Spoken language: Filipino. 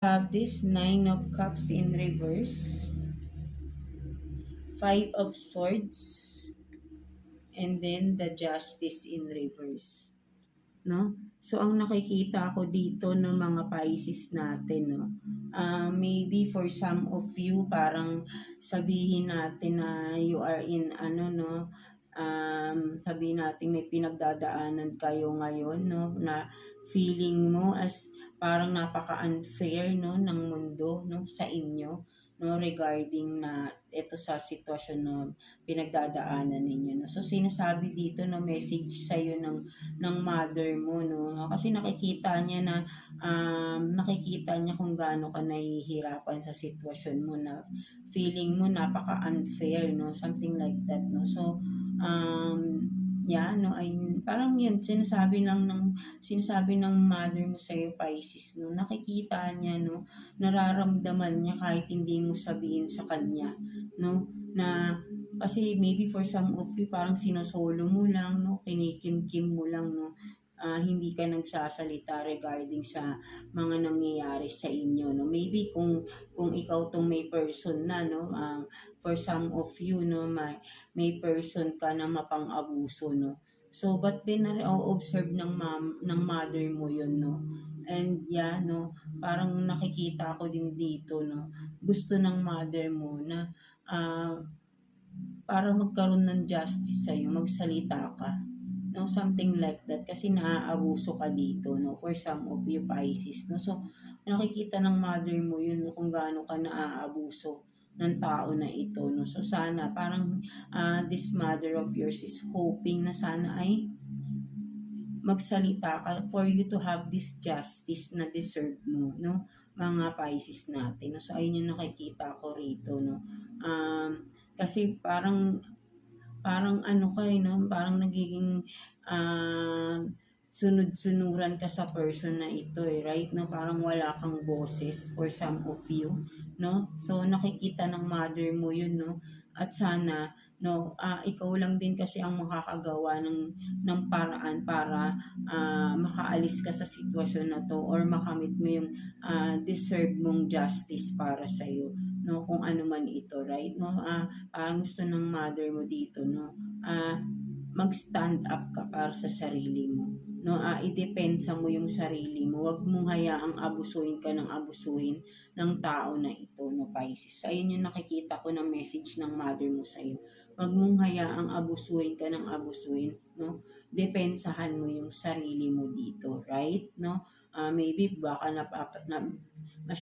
Have this Nine of Cups in reverse, Five of Swords, and then the Justice in reverse. No? So, ang nakikita ko dito ng mga Pisces natin, no? Maybe for some of you, parang sabihin natin na you are in, sabihin natin may pinagdadaanan kayo ngayon, no? Na feeling mo as parang napaka-unfair, no? Ng mundo, no? Sa inyo, no? Regarding na ito sa sitwasyon na pinagdadaanan ninyo, no? So, sinasabi dito na message sa'yo ng mother mo, no? Kasi nakikita niya kung gaano ka nahihirapan sa sitwasyon mo na feeling mo napaka-unfair, no? Something like that, no? So, no, ay parang yun, sinasabi ng mother mo sa'yo, Pisces, no? Nakikita niya, no? Nararamdaman niya kahit hindi mo sabihin sa kanya, no? Na kasi maybe for some of you parang sinosolo mo lang, no? Kinikimkim mo lang, no? Hindi ka nagsasalita regarding sa mga nangyayari sa inyo, no? Maybe kung ikaw tong may person na, no? For some of you, no? May person ka na mapang-abuso, no? So, but din na-observe ng mother mo yun, no? And yeah, no? Parang nakikita ko din dito, no? Gusto ng mother mo na ah, para magkaroon ng justice sa'yo, magsalita ka. No, something like that. Kasi naaabuso ka dito, no, for some of you Pisces, no. So, nakikita ng mother mo yun, no, kung gaano ka naaabuso ng tao na ito, no. So, sana parang this mother of yours is hoping na sana ay magsalita ka for you to have this justice na deserve mo, no, mga Pisces natin. No? So, ayun yung nakikita ko rito, no. Kasi parang ano ka no, parang nagiging sunod-sunuran ka sa person na ito right? No, parang wala kang boses for some of you, no? So nakikita ng mother mo yun, no? At sana no, ikaw lang din kasi ang makakagawa ng paraan para makaalis ka sa sitwasyon na to or makamit mo yung deserve mong justice para sa iyo, no, kung ano man ito, right? No, ang gusto ng mother mo dito, no, mag-stand up ka para sa sarili mo, no, idepensa mo yung sarili mo, wag mong hayaang abusuhin ka ng abusuhin ng tao na ito, no, Pisces. So, ayun yung nakikita ko ng message ng mother mo sa'yo. Wag mong hayaang abusuhin ka ng abusuhin, no, depensahan mo yung sarili mo dito, right? No, maybe baka